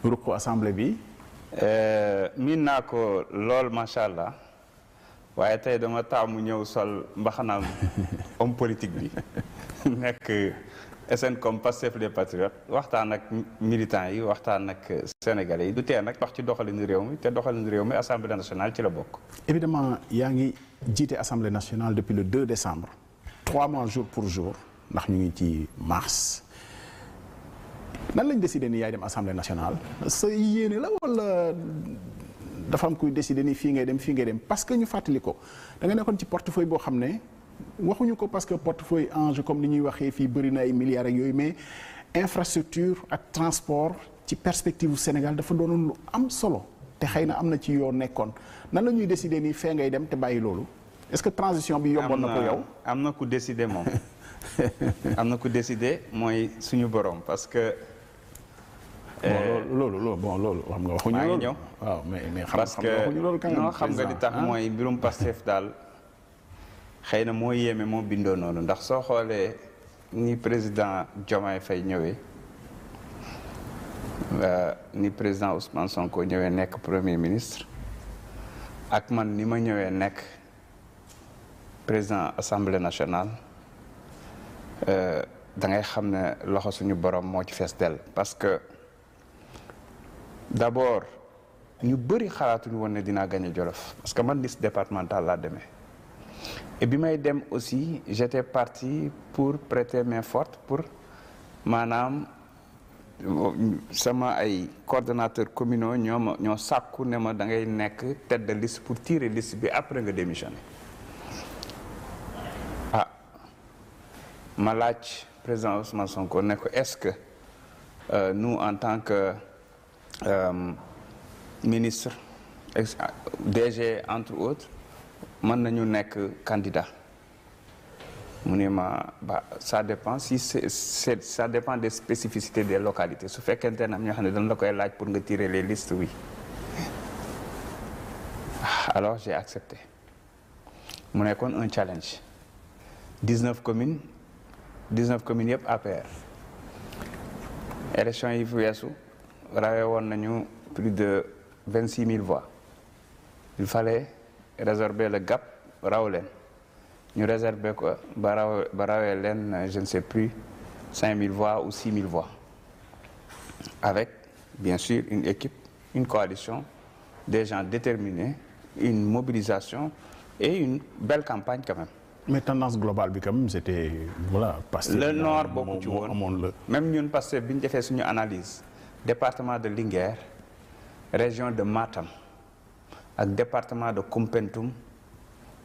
ruqu assemblée bi. miin naa ko lool macha allah waaye tey dama taamu ñëw sol mbaxanaam homme politique bi nekk SN comme Pastef les Patriotes waxtaan ak militants yi waxtaan ak sénégalais yi du tee nag wax ci doxalinu réew mi te doxalinu réew mi assemblée nationale ci la bokk. évidemment yaa ngi jiite assemblée nationale depuis le 2 décembre 3 mois jour pour jour ndax ñu ngi ci mars nan lañ décidé ni yaay dem assemblée nationale sa yéene la wala dafa am kuy décidé ni fii ngay dem parce que ñu fàttali ko da nga nekkoon ci portefeuille boo xam ne waxuñu ko parce que portefeuille enjeu comme ni ñuy waxee fii bëri na ay milliards ak yooyu mais infrastructure ak transport ci perspective bu Sénégal dafa doonoon lu am solo te xëy na am na ci yoo nekkoon nan la ñuy décidé ni fee ngay dem te bàyyi loolu est-ce que transition bi yomboon na ko yow. am na ku décidé moom am na ku décidé mooy suñu borom parce que. bon loolu xam nga waxuñu loolu. ñëw waaw mais parce que non xam nga li tax mooy mbirum Pastef daal xëy na moo yéeme moo bindoo noonu ndax soo xoolee ni président Diomaye Faye ñëwee ni président Ousmane Sonko ñëwee nekk premier ministre ak man ni ma ñëwee nekk président assemblée nationale da ngay xam ne loxo suñu borom moo ci fees dell parce que. D'abord ñu bëri xalaatuñu woon ne dinaa gagner Jolof parce que man liste départementale laa demee et bi may dem aussi j'étais parti pour prêter main forte pour maanaam sama ay coordonnateurs communaux ñoo sàkku ne ma da ngay nekk tête de liste pour tirer liste bi après nga démissionner ma laaj président Ousmane Sonko ne ko est-ce que nous en tant que ministre DG entre autres mën nañu nekk candidat mu ne ma ça dépend ça dépend des spécificités des localités su fekkente ne am ñoo xam ne dañ la koy laaj pour nga tirer les listes oui alors j'ai accepté mu nekkoon un challenge 19 communes yëpp APR élection yi fi weesu rawee woon nañu plus de 26 000 voix il fallait résorber le gap raw leen ñu réserver ko ba rawee leen je ne sais plus 5 000 voix ou 6 000 voix avec bien sûr une équipe une coalition des gens déterminés une mobilisation et une belle campagne quand même. mais tendance globale bi quand même c'était voilà. parce que le nord bokku ci woon amoon la. même ñun parce que bi ñu defee suñu analyse. département de Linguère région de Matam ak département de Koumpentoum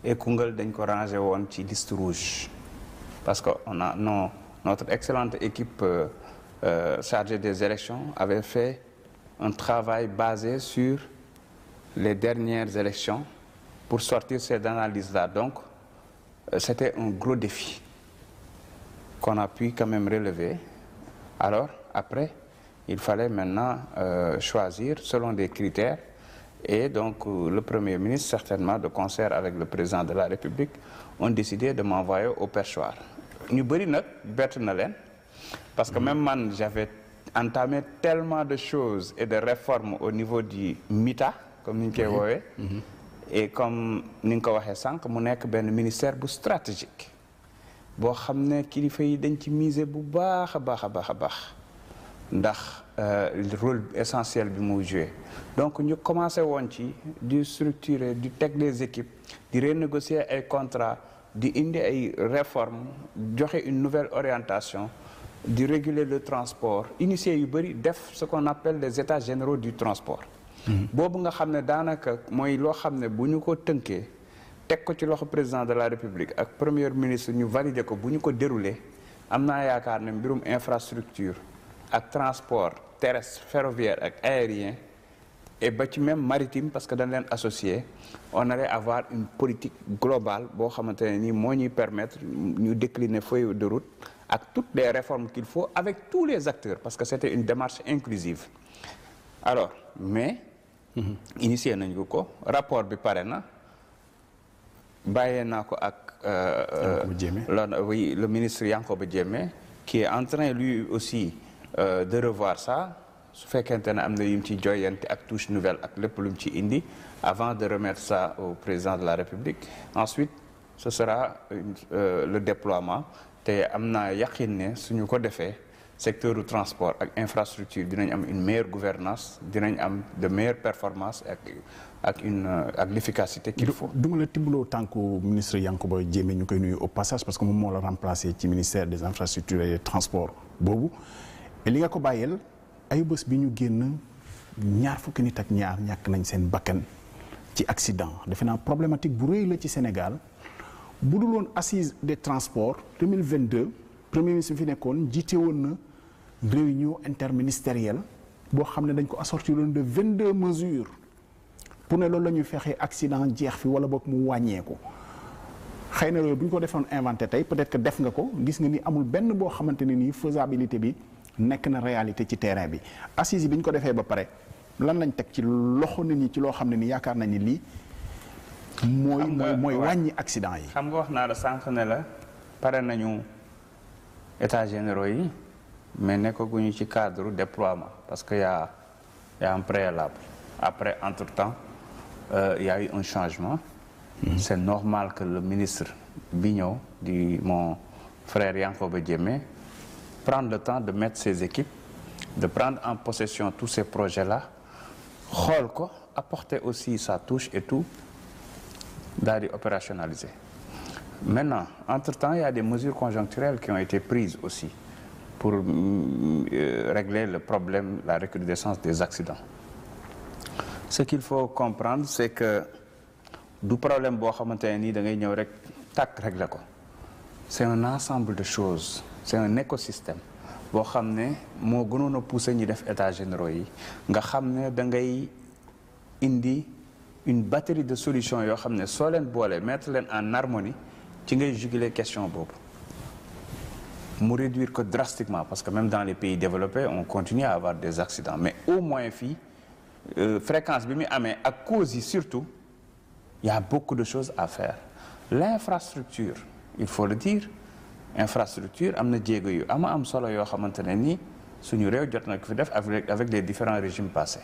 et Koungheul dañ ko rangé woon ci liste rouge parce que on a notre excellente équipe chargée des élections avait fait un travail basé sur les dernières élections pour sortir ces analyses-là donc c'était un gros défi qu'on a pu quand même relever alors après il fallait maintenant choisir selon des critères et donc le Premier ministre certainement de concert avec le président de la République ont décidé de m'envoyer au perchoir ñu bëri nag bett na leen parce que même man j'avais entamé tellement de choses et de réformes au niveau du MITA comme ni ñu koy woowee et comme ni nga ko waxee sànq mu nekk benn ministère bu stratégique boo xam ne kilifa yi dañ ci miser bu baax a baax ndax rôle essentiel bi mu joué donc ñu commencé woon ci di structurer di teg des équipes di renégocier ay contrats di indi ay réformes joxe une nouvelle orientation di réguler le transport initier yu bëri def ce qu'on appelle les états généraux du transport boobu nga xam ne daanaka mooy loo xam ne bu ñu ko tënkee teg ko ci loxo président de la République ak premier ministre ñu valider ko bu ñu ko dérouler am naa yaakaar ne mbirum infrastructure ak transport terrestre ferroviaire ak aérien et ba ci même maritime parce que dañ leen associé on allait avoir une politique globale boo xamante ne nii moo ñuy permettre ñu décliner feuille de route ak toutes les réformes qu'il faut avec tous les acteurs parce que c'était une démarche inclusive alors mais initié nañu ko rapport bi pare na bàyyee naa ko ak le ministre Yankhoba Diémé qui est en train lui aussi de revoir ça su fekkente ne am na yu mu ci joyante ak touche nouvelle ak lépp lu mu ci indi avant de remettre ça au président de la République. Ensuite ce sera le déploiement te am naa yaqin ne suñu ko defee secteur du transport ak infrastructure dinañ am une meilleure gouvernance dinañ am de meilleures performances ak l'efficacité qu'il faut. du ma la timbaloo tànku ministre Yankoba Diémé ñu koy nuyu au passage parce que moom moo la remplacé ci ministère des infrastructures et des transports boobu li nga ko bàyyeel ay bés bi ñu génn ñaar fukki nit ak ñaar ñàkk nañ seen bakkan ci accident defe naa problématique bu rëy la ci Sénégal bu dul woon assise des transports 2022 premier ministre bi fi nekkoon jiite woon na réunion interministérielle boo xam ne dañ ko assorti loon de 22 mesures pour ne loolu la ñuy fexee accident jeex fi wala boog mu wàññeeku xëy na loolu bu ñu ko defoon inventé tey peut-être que def nga ko gis nga ni amul benn boo xamante ne nii faisabilité bi nekk na réalité ci terrain bi assise yi bi ñu ko defee ba pare lan lañ teg ci loxo nit ñi ci loo xam ne ni yaakaar nañ ni lii mooy wàññi accident yi. xam nga wax naa la sànq ne la pare nañu états généraux yi mais nekkaguñu ci cadre déploiement parce que y a un préalable après entre-temps il y a eu un changement. C'est normal que le ministre bi ñëw di mon frère Yankoba Diémé prendre le temps de mettre ses équipes de prendre en possession tous ces projets-là xool ko apporter aussi sa touche et tout daal di opérationnaliser. Maintenant entre-temps il y a des mesures conjoncturelles qui ont été prises aussi pour régler le problème la recrudescence des accidents. Ce qu'il faut comprendre c'est que du problème boo xamante ne nii da ngay ñëw rek tàkk régler ko c'est un ensemble de choses c'est un écosystème boo xam ne moo gënoon a pousser ñi def états généraux yi nga xam ne da ngay indi une batterie de solutions yoo xam ne soo leen boolee mettre leen en harmonie ci ngay juguler question boobu mu réduire ko drastiquement parce que même dans les pays développés on continue à avoir des accidents mais au moins fii fréquence bi muy amee ak causes yi surtout il y a beaucoup de choses à faire l'infrastructure il faut le dire infrastructure am na jéego yu am solo yoo xamante ne nii suñu réew jot na ko fi def avec les différents régimes passés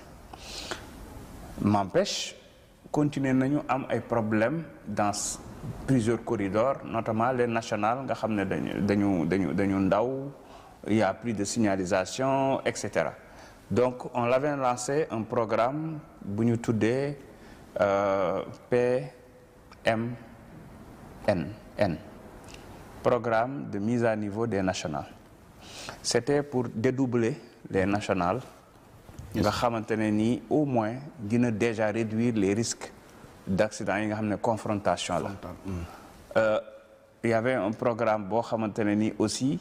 m'empêche continuer nañu am ay problèmes dans plusieurs corridors notamment les nationales nga xam ne dañu ndaw il y a plus de signalisation etc. Donc on l'avait lancé un programme bu ñu tuddee PMN programme de mise à niveau des nationales c'était pour dédoubler les nationales nga xamante ne nii au moins dina déjà réduire les risques d'accident yi nga xam ne confrontation la il y avait un programme boo xamante ne nii aussi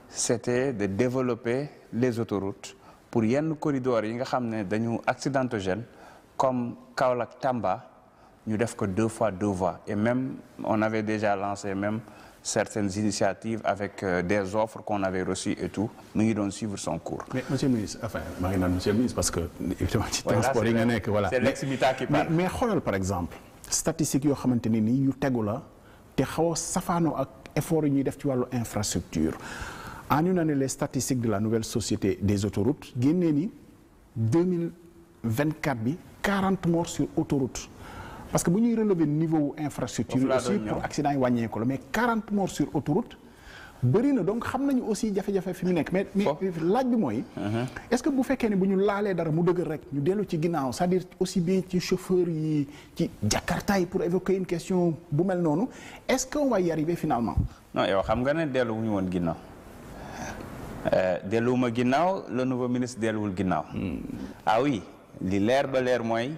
c'était de développer les autoroutes pour yenn corridors yi nga xam ne dañu accidentogène comme Kaolack Tamba ñu def ko 2 fois 2 voies et même on avait déjà lancé même certaines initiatives avec des offres qu'on avait reçues et tout mu ngi doon suivre son cours. Mais monsieur le ministre enfin maa ngi naan monsieur le ministre parce que évidemment ci transport yi nga nekk voilà. C'est l'ex-militaire qui parle. mais xoolal par exemple statistiques yoo xamante ne nii yu tegu la te xaw a safaanoo ak effort yi ñuy def ci wàllu infrastructure en une année les statistiques de la nouvelle société des autoroutes génnee ni 2024 bi 40 morts sur autoroute parce que bu ñuy relever niveau infrastructure yi aussi pour accident yi wàññeeku la mais 40 morts sur autoroute bëri na donc xam nañu aussi jafe-jafe fi mu nekk mais laaj bi mooy est-ce que bu fekkee ne bu ñu laalee dara mu dëgër rek ñu dellu ci ginnaaw c'est-à-dire aussi bien ci chauffeur yi ci Jakarta yi pour évoquer une question bu mel noonu est-ce qu'on va y arriver finalement non yow xam nga ne delluwuñu woon ginnaaw delluwuma ginnaaw le nouveau ministre delluwul ginnaaw ah oui li leer ba leer mooy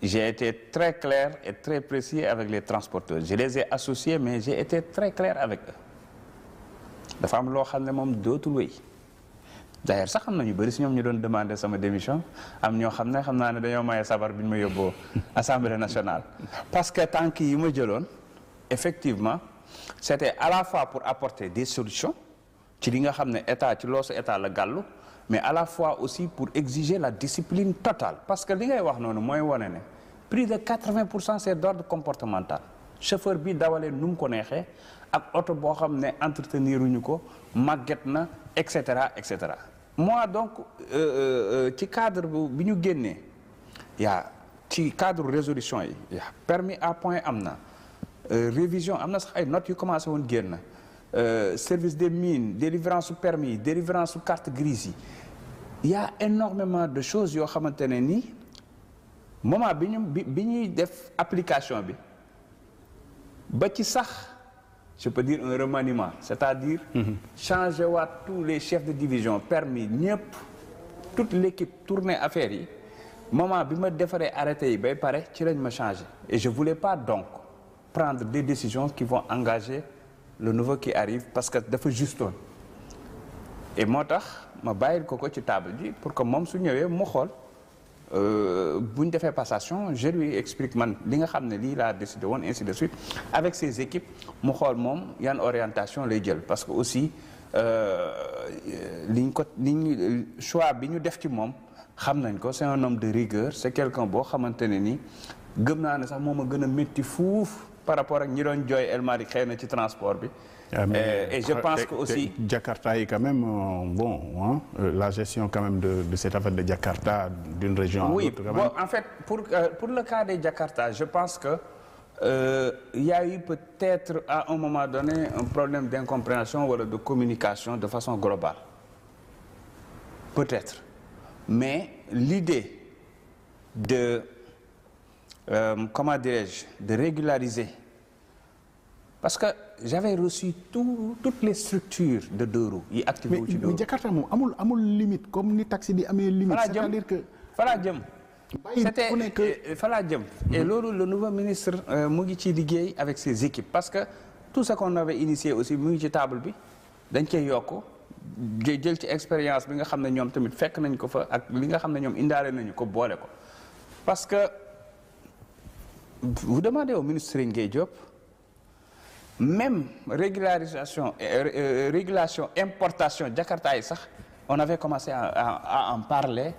j'ai été très clair et très précis avec les transporteurs je les ai associés mais j'ai été très clair avec eux dafa am loo xam ne moom dootul wéy d'ailleurs sax xam na ñu bëri si ñoom ñu doon demander sama démission am ñoo xam naa ne dañoo maye sabar bi ñu ma yóbboo Assemblée nationale parce que tànk yi ma jëloon effectivement c'était à la fois pour apporter des solutions ci li nga xam ne état ci loosu état la gàllu mais à la fois aussi pour exiger la discipline totale parce que li ngay wax noonu mooy wane ne plus de 80% c'est d'ordre comportemental chauffeur bi dawalee nu mu ko neexee ak oto boo xam ne entreteniruñu ko màgget na et cetera moi donc ci cadre bi ñu génnee ci cadre résolution yi permis à point am na révision am na sax ay notes yu commencé woon génn service des mines délivrance su permis délivrance su carte grise yi y a énormément de choses yoo xamante ne nii moment bi ñuy def application bi ba ci sax je peux dire un remaniement c'est-à-dire changer waat tous les chefs de division permis ñëpp toute l'équipe tourner affaires yi moment bi ma defaree arrêté yi bay pare ci lañ ma changé et je voulais pas donc prendre des décisions qui vont engager le nouveau qui arrive parce que dafa justoon et moo tax ma bàyyil ko ci table ji pour que moom su ñëwee mu xool bu ñu defee passation je lui explique man li nga xam ne lii laa décidé woon ainsi de suite avec ses équipes mu xool moom yan orientation lay jël parce que aussi choix bi ñu def ci moom xam nañ ko c'est un homme de rigueur c'est quelqu'un boo xamante ne ni gëm naa ne sax moom a gën a métti fuuf par rapport ak ñi doon jooy El Malick xëy na ci transport bi. Et je pense que aussi Jakarta yi quand même la gestion quand même de cette affaire de Jakarta d'une région à l'autre quand même. En fait pour le cas des Jakarta je pense que il y a eu peut-être à un moment donné un problème d'incompréhension wala de communication de façon globale peut-être mais l'idée de comment dirais-je de régulariser parce que j'avais reçu toutes les structures de deux roues yi activé wu ci deux roues. Mais Jakarta moom amul limite comme ni taxi di amee limite. C'est-à-dire que falaa jëm falaa jëm et loolu le nouveau ministre mu ngi ci liggéey avec ses équipes parce que tout ce qu'on avait initié aussi mu ngi ci table bi dañ koy yokk jël ci expérience bi nga xam ne ñoom tamit fekk nañ ko fa ak li nga xam ne ñoom indaale nañu ko boole ko parce que vous demandez au ministre Serigne Gueye Diop même régulation importation Jakarta yi sax on avait commencé à en parler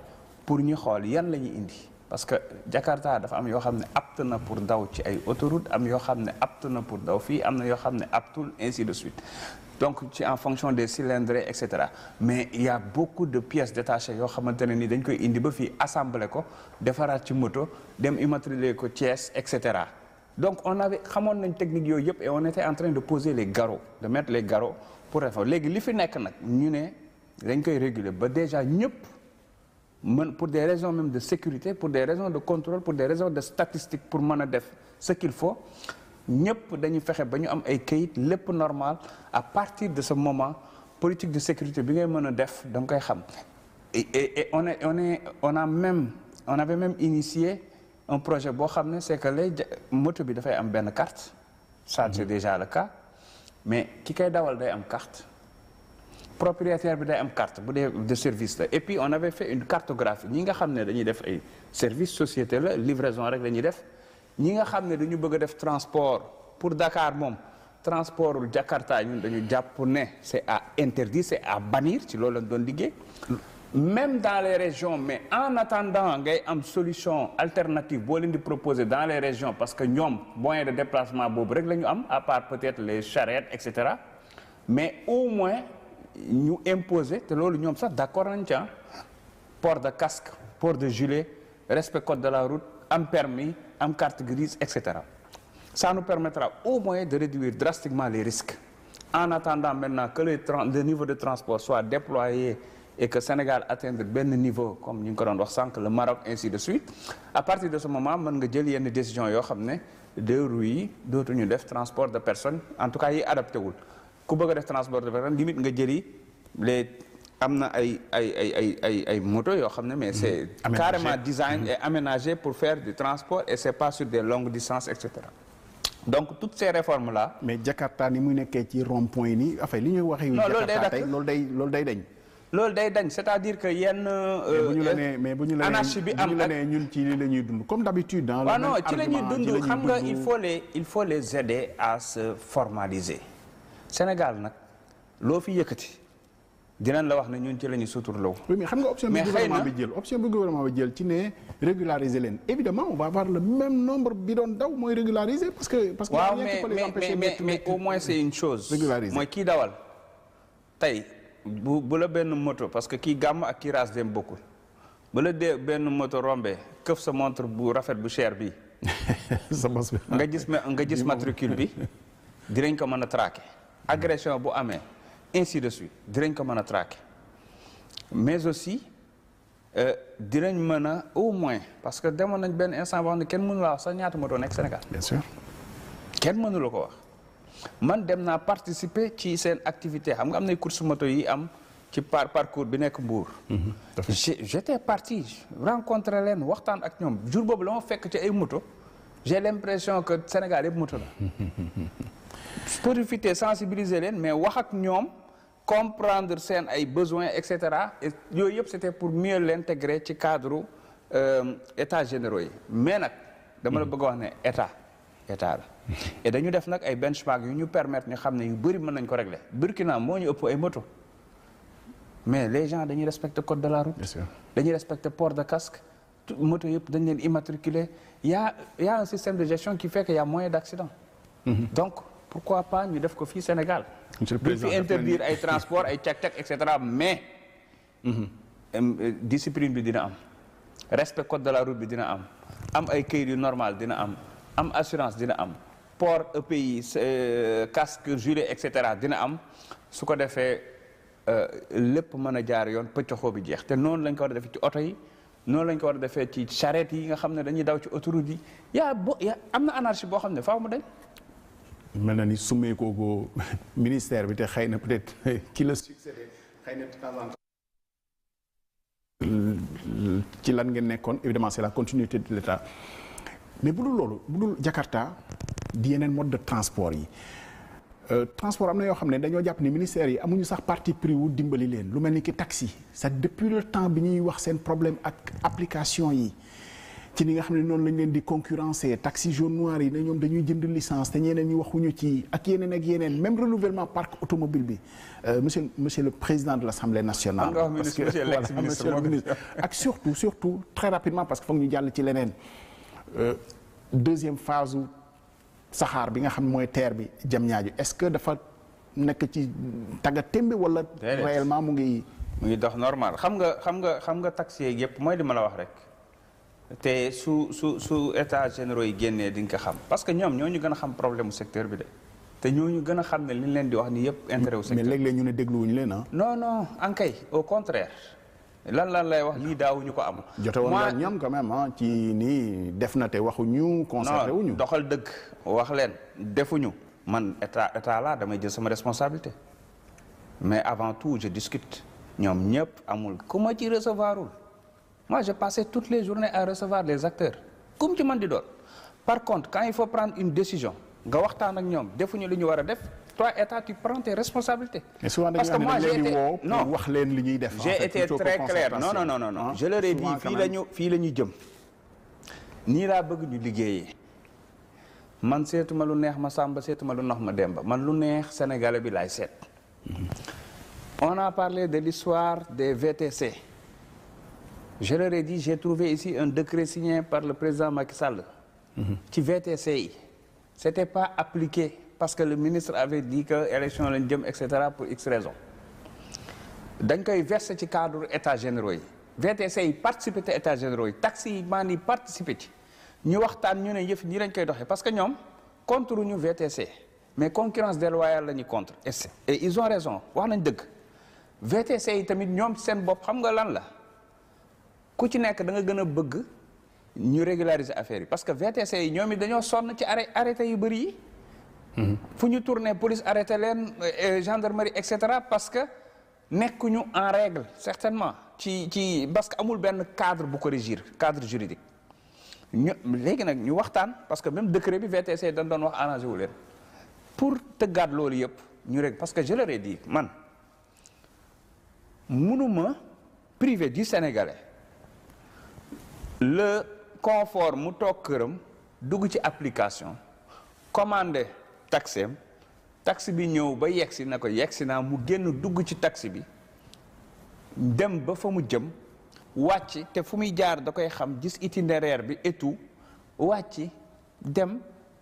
pour ñu xool yan la ñuy indi parce que Jakarta dafa am yoo xam ne apte na pour daw ci ay autoroute am yoo xam ne apte na pour daw fii am na yoo xam ne aptul ainsi de suite donc ci en fonction des cylindrées et cetera mais il y a beaucoup de pièces détachées yoo xamante ne ni dañ koy indi ba fii assembler ko defaraat ci moto dem immatriculer ko Thiès et cetera donc on avait xamoon nañ technique yooyu yëpp et on était en train de poser les garrots de mettre les garrots pour réformer léegi li fi nekk nag ñu ne dañ koy réguler ba déjà ñëpp mën pour des raisons même de sécurité pour des raisons de contrôle pour des raisons de statistique pour mën a def ce qu'il faut ñëpp dañu fexe ba ñu am ay kayit lépp normal à partir de ce moment politique de sécurité bi ngay mën a def da nga koy xam et on avait même initié un projet boo xam ne c'est que moto bi dafay am benn carte ça c'est déjà le cas mais ki koy dawal day am carte propriétaire bi day am carte bu dee de service la et puis on avait fait une cartographie ñi nga xam ne dañuy def ay service société la livraison rek la ñuy def ñi nga xam ne dañu bëgg a def transport pour Dakar moom transportul Jakarta ñun dañu jàpp ne c'est à interdire c'est à bannir ci loolu lañ doon liggéey même dans les régions mais en attendant ngay am solution alternative boo leen di proposer dans les régions parce que ñoom moyen de déplacement boobu rek la ñu am à part peut-être les charrettes et cetera mais au moins ñu imposer te loolu ñoom sax d'accord nañ ci port de casque port de gilet respect code de la route am permis am carte grise et cetera ça nous permettra au moins de réduire drastiquement les risques en attendant maintenant que le niveau de transport soit déployé et que Sénégal atteindre benn niveau comme ñu ngi ko doon wax sànq le Maroc ainsi de suite à partir de ce moment mën nga jël yenn décision yoo xam ne deux roues yi dootuñu def transport de personnes en tout cas yi adapté wul ku bëgg a def transport de personnes limite nga jëli les am na ay moto yoo xam ne mais c'est carrément design et aménagé pour faire du transport et c'est pas sur des longues distances et cetera donc toutes ces réformes là. mais Jakarta ni muy nekkee ci rond point yi nii enfin li ñuy waxee. non loolu day dañ. loolu day dañ c'est-à-dire que yenn. mais bu ñu la nee ñun ci li la ñuy dund comme d'habitude. dans le non ci la ñuy dund xam nga il faut les aider à se formaliser Sénégal nag loo fi yëkkati dinañ la wax ne ñun ci la ñuy suturloo. oui mais xam nga option bi gouvernement bi jël ci ne régulariser leen évidemment on va avoir le même nombre bi doon daw mooy régulariser parce que. waaw mais au moins c'est une chose. régulariser mooy kii dawal tey. bu la benn moto parce que kii gàmm ak kii raas dem bokkul bu la dee benn moto rombee këf sa montre bu rafet bu cher bi nga gis matricule bi dinañ ko mën a traquer agression bu amee ainsi de suite dinañ ko mën a traquer mais aussi dinañ mën a au moins parce que demoon nañ benn instant boo xam ne kenn mënu la wax sax ñaata moto nekk Sénégal. bien sûr. kenn mënu la ko wax man dem naa participer ci seen activité xam nga am na course moto yi am ci parcours bi nekk Mbour. j'étais parti rencontrer leen waxtaan ak ñoom jour boobu la ma fekk ci ay moto j'ai l'impression que Sénégal yëpp moto la. profiter sensibiliser leen mais wax ak ñoom. comprendre seen ay besoins et cetera et yooyu yëpp c'était pour mieux l'intégrer ci cadre états généraux yi mais nag dama la bëgg a wax ne état la et dañu def nag ay benchmark yu ñu permettre ñu xam ne yu bëri mën nañ ko régler Burkina moo ñu ëpp ay moto mais les gens dañuy respecter code de la route. Bien sûr. Dañuy respecter port de casque moto yëpp dañ leen immatriculer y a un système de gestion qui fait que y a moins d'accidents. Donc pourquoi pas ñu def ko fii Sénégal. duñ fi interdire ay transport ay cak-cak et cetera mais discipline bi dina am respect code de la route bi dina am ay këyit yu normal dina am assurance dina am port EPI casque gilet et cetera dina am su ko defee lépp mën a jaar yoon pëccoxoo bi jeex te noonu lañ ko war a defee ci oto yi noonu lañ ko war a defee ci charrette yi nga xam ne dañuy daw ci autoroute yi am na anarchie boo xam ne faaw mu dañ. mel na ni sumee kooku ministère bi te xëy na peut-être ki la succédé xëy na de temps en temps ci lan ngeen nekkoon évidemment c'est la continuité de l'État mais bu dul loolu bu dul Jakarta di yeneen mode de transport yi transport am na yoo xam ne dañoo jàpp ni ministère yi amuñu sax parti pris wu dimbali leen lu mel ni ki taxi c'est depuis le temps bi ñuy wax seen problème ak application yi ci ni nga xam ne noonu lañ leen di concurrencer taxi jaune noir yi ne ñoom dañuy jënd licence te ñeneen ñi waxuñu ci ak yeneen même renouvellement parc automobile bi monsieur le président de l'Assemblée nationale. parce que voilà monsieur le ministre ak surtout très rapidement parce que foog ñu jàll ci leneen deuxième phase saxaar bi nga xam ne mooy TER bi Diamniadio est-ce que dafa nekk ci tagga témbe wala. réellement mu ngi dox normal xam nga taxi yeeg yëpp mooy li ma la wax rek. te su états généraux yi génnee di nga ko xam parce que ñoom ñoo ñu gën a xam problème mu secteur bi de te ñoo ñu gën a xam ne li ñu leen di wax ni yëpp intérêt wu secteur mais léeg-léeg ñu ne dégluwuñu leen ah. non ankay au contraire lan lay wax lii daawuñu ko am. jote woon nga ñoom quand même ah ci nii def na te waxuñu. concerté wuñu non doxal dëgg wax leen defuñu man état la damay jël sama responsabilité mais avant tout je discute ñoom ñëpp amul ku ma ci recevoirul. Moi, je passais toutes les journées à recevoir les acteurs comme ci man di doon par contre quand il faut prendre une décision nga waxtaan ak ñoom defuñu li ñu war a def toi état tu prends tes responsabilités. parce que moi j'ai été non wax leen li ñuy def. j'ai été très clair non je leur ai dit fii la ñu jëm nii laa bëgg ñu liggéeyee man seetuma lu neex ma Samba seetuma lu nox ma Demba man lu neex Sénégalais bi laay seet. On a parlé de l'histoire des VTC. Je leur ai dit, j'ai trouvé ici un décret signé par le président Macky Sall ci VTC yi c'était pas appliqué parce que le ministre avait dit que élection lañ jëm et cetera pour X raison dañ koy verser ci cadre états généraux yi VTC yi participer te états généraux yi taxi yi maan yi participer ci ñu waxtaan ñu ne yëf ñi lañ koy doxee parce que ñoom contre ñu VTC mais concurrence déloyale la ñuy contre et ils ont raison wax nañ dëgg VTC yi tamit ñoom seen bopp xam nga lan la ku ci nekk da nga gën a bëgg ñu régulariser affaire yi parce que VTC yi ñoom it dañoo sonn ci arrêté yu bëri yi fu ñu tourner police arrêté leen gendarmerie et cetera parce que nekkuñu en règle certainement ci parce que amul benn cadre bu ko régir cadre juridique léegi nag ñu waxtaan parce que même décret bi VTC dañ doon wax arrangé wu leen pour tëggaat loolu yëpp ñu rek parce que je leur ai dit man mënuma privé du Sénégalais le confort mu toog këram dugg ci application commandé taxi bi ñëw ba yegsi na ko yegsi naa mu génn dugg ci taxi bi dem ba fa mu jëm wàcc te fu muy jaar da koy xam gis itinéraire bi et tout wàcc dem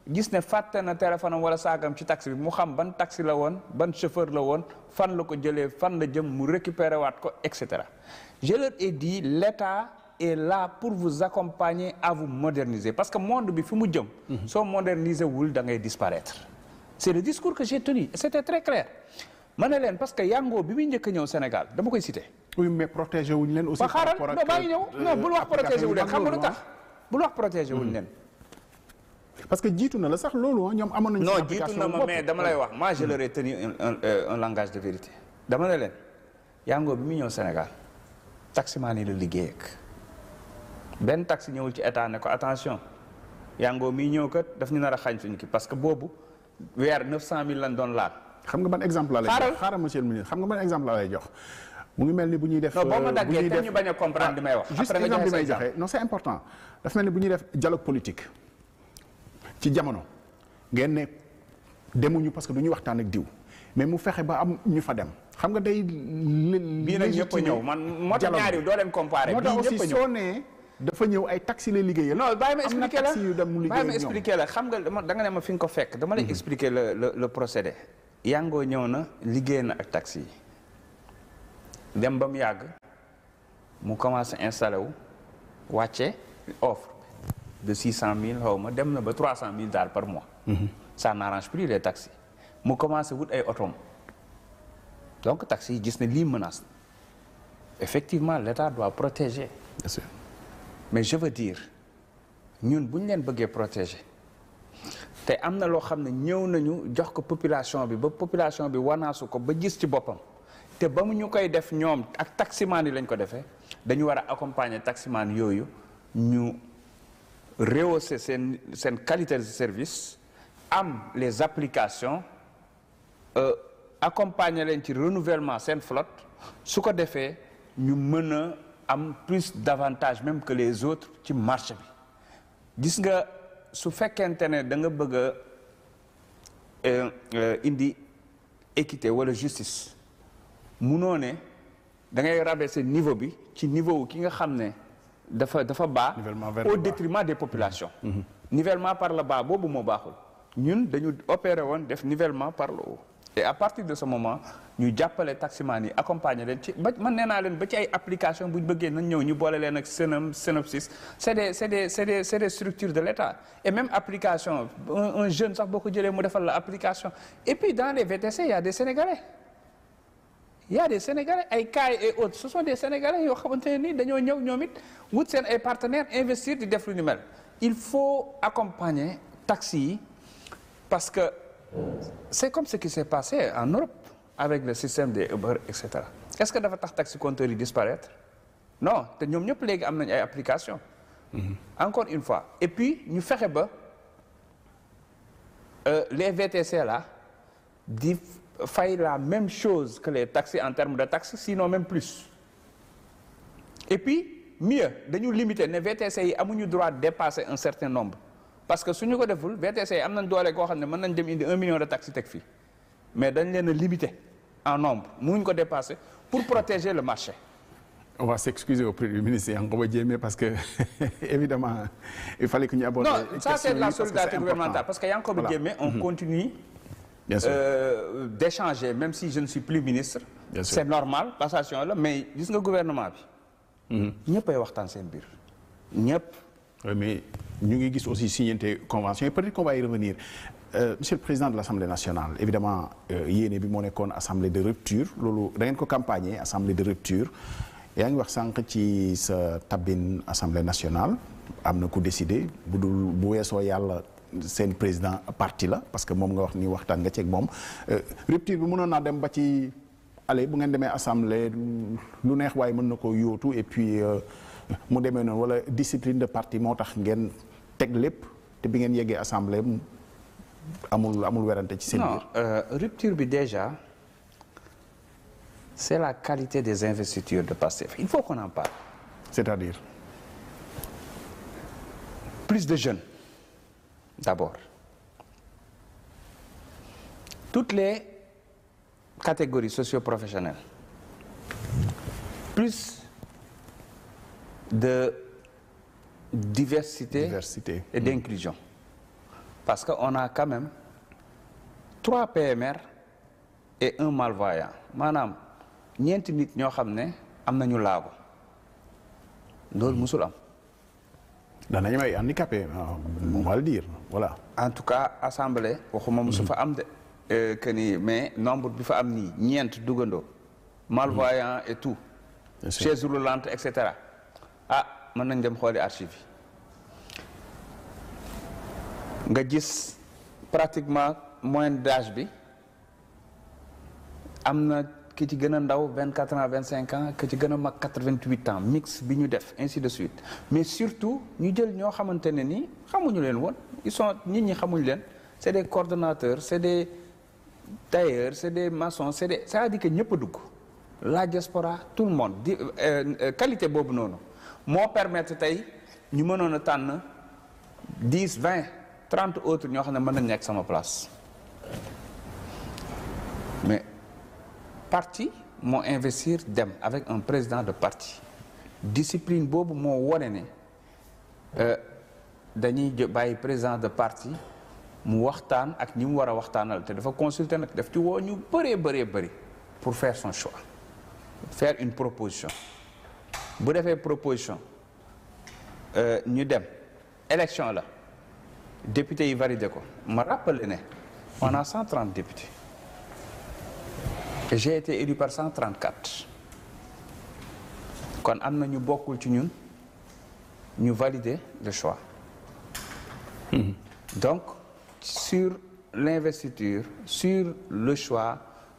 gis ne fàtte na téléphone am wala saagam ci taxi bi mu xam ban taxi la woon ban chauffeur la woon fan la ko jëlee fan la jëm mu récupérer waat ko et cetera. Je leur ai dit l'État est là pour vous accompagner à vous moderniser parce que monde bi fi mu jëm. soo moderniser wul da ngay disparaître. C'est le discours que j'ai tenu c'était très clair ma ne leen parce que Yango bi muy njëkk a ñëw Sénégal dama koy citer. oui mais protéger wuñ leen aussi. ba xaaral non maa ngi ñëw non bul wax protéger wuñ leen xam nga lu tax bul wax protéger wuñ leen. parce que jiitu na la sax loolu ñoom amoon nañu. non jiitu na ma mais dama lay wax moi je leur ai tenu un langage de vérité. dama ne leen Yango bi muy ñëw Sénégal taximaan yi la liggéey ak benn taxi ñëwul ci état ne ko attention Yango miy ñëw kat daf ñu nar a xañ suñu kii parce que boobu weer 900 000 lañ doon laal. xam nga ban exemple la lay jox xaaral monsieur le ministre xam nga ban exemple la lay jox mu ngi mel ni bu ñuy def. non boo ma daggee te ñu bañ a comprendre li may wax. juste exemple bi may joxe non c'est important dafa mel ni bu ñuy def dialogue politique ci jamono ngeen ne demuñu parce que du ñu waxtaan ak diw mais mu fexe ba am ñu fa dem xam nga day. bii nag ñëpp a ñëw man moo tax ñaari doo leen comparer. bii ñëpp a ñëw soo nee dafa ñëw ay taxi lay liggéeyal. non bàyyi ma expliquer la bàyyi ma expliquer la xam nga da nga ne ma fi nga ko fekk. dama lay expliquer le procédé. Yango ñëw na liggéey na ak taxi yi dem ba mu yàgg mu commencé installé wu wàcce offre de 600 000 xaw ma dem na ba 300 000 daal par mois. Ça n'arrange plus les taxis mu commencé wut ay otom donc taxi yi gis ne lii menace effectivement l'État doit protéger. Bien sûr. mais je veux dire ñun bu ñu leen bëggee protéger te am na loo xam ne ñëw nañu jox ko population bi ba population bi wanaasu ko ba gis ci boppam te ba mu ñu koy def ñoom ak taximaan yi lañ ko defee dañu war a accompagner taximaan yooyu ñu rehausser seen qualité de service am les applications accompagner leen ci renouvellement seen flotte su ko defee ñu mën a am plus d'avantages même que les autres ci marché bi gis nga su fekkente ne da nga bëgg a indi équité wala justice munoo ne da ngay rabaisser niveau bi ci niveau ki nga xam ne dafa bas au détriment des populations. Nivellement par le bas boobu moo baaxul ñun dañu opérer woon def nivellement par le haut et à partir de ce moment ñu jàppale taximaan yi accompagner leen ci ba man nee naa leen ba ci ay application bu ñu bëggee nañ ñëw ñu boole leen ak Synopsis c'est des structures de l'État et même application un jeune sax boo ko jëlee mu defal la application et puis dans les VTC il y a des Sénégalais ay CAI et autres ce sont des Sénégalais yoo xamante ne ni dañoo ñëw ñoom it wut seen ay partenaires investir di def lu ni mel il faut accompagner taxi yi parce que c'est comme ce qui s'est passé en Europe avec le système des Uber etc. Est-ce que dafa tax taxi compteurs yi disparaître non te ñoom ñëpp léegi am nañu ay applications. Encore une fois et puis ñu fexe ba les VTC là di fay la même chose que les taxis en termes de taxes sinon même plus et puis mieux dañu limiter ne VTC yi amuñu droit de dépasser un certain nombre parce que suñu ko deful VTC yi am nañ doole koo xam ne mën nañ dem indi 1 million de taxis teg fii mais dañ leen a limiter en nombre mënuñ ko dépasser pour protéger le marché. On va s'excuser auprès du ministre Yankoba Diémé parce que évidemment il fallait que ñu aborde. Non, ça c'est de la solidarité gouvernementale parce que Yankoba Diémé on continue d'échanger même si je ne suis plus ministre. C'est normal passation la mais gis nga gouvernement bi. ñëpp ay waxtaan seen biir ñëpp. Oui, mais ñu ngi gis aussi signé convention et peut-être qu'on va y revenir monsieur le président de l'Assemblée nationale évidemment yéene bi moo nekkoon assemblée de rupture loolu da ngeen ko campagner assemblée de rupture yaa ngi wax sànq ci sa tabine assemblée nationale am na ku décidé bu weesoo yàlla seen président parti la parce que moom nga wax ni waxtaan nga ceeg moom rupture bi mënoon naa dem ba ci allez bu ngeen demee assemblée lu neex waaye mën na ko yóotu et puis mu demee noonu wala discipline de parti moo tax ngeen teg lépp te bi ngeen yeggee assemblée amul werante ci seen biir. Non rupture bi déjà c'est la qualité des investitures de Pastef il faut qu'on en parle. C'est-à-dire plus de jeunes d'abord toutes les catégories socio-professionnelles plus de diversité et d'inclusion parce que on a quand même 3 PMR et 1 malvoyant maanaam ñeenti nit ñoo xam ne am nañu laago loolu musul am. danañu may handicapé on va le dire voilà. en tout cas assemblée waxuma musu fa am de que ni mais nombre bi fa am nii ñeent duggandoo. malvoyant et tout. chaise roulante et cetera ah mën nañ dem xooli archive yi nga gis pratiquement moyenne d'âge bi am na ki ci gën a ndaw 24 ans 25 ans ki ci gën a mag 88 ans mix bi ñu def ainsi de suite mais surtout ñu jël ñoo xamante ne ni xamuñu leen woon ils sont nit ñi xamuñu leen c'est des coordonnateurs c'est des tailleurs c'est des maçons c'est-à-dire que ñëpp a dugg la diaspora tout le monde di qualité boobu noonu moo permettre tey ñu mënoon a tànn 10 20 30 autres ñoo xam ne mën nañ nekk sama place mais parti moo investir dem avec un président de parti discipline boobu moo wone ne dañuy bàyyi président de parti mu waxtaan ak ñi mu war a waxtaanal te dafa consulter nag daf ci woo ñu bëree bëri pour faire son choix faire une proposition bu defee proposition ñu dem élection la député yi validé ko ma rappelé ne on a 130 députés et j'ai été élu par 134 kon am na ñu bokkul ci ñun ñu valider le choix donc sur l'investiture sur le choix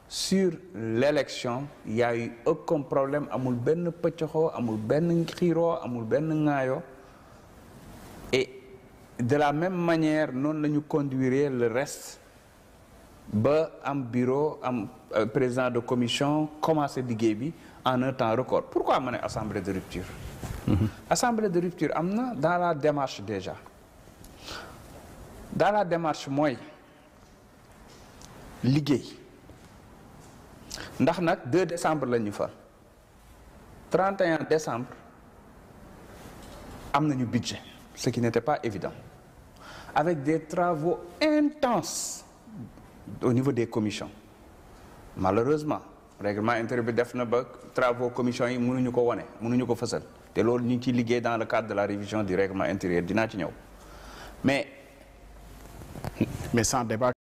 sur l'élection il y a eu aucun problème amul benn pëccoxoo amul benn xiiroo amul benn ŋaayoo et de la même manière noonu la ñu conduire le reste ba am bureau am président de commission commencé liggéey bi en un temps record pourquoi ma ne assemblée de rupture assemblée de rupture am na dans la démarche déjà dans la démarche mooy liggéey ndax nag 2 décembre la ñu fa 31 décembre am nañu budget ce qui n'était pas évident avec des travaux intenses au niveau des commissions malheureusement règlement intérieur bi def na ba travaux commission yi mënuñu ko wone mënuñu ko fësal te loolu ñu ngi ciy liggéey dans le cadre de la révision du règlement intérieur dinaa ci ñëw mais sans débat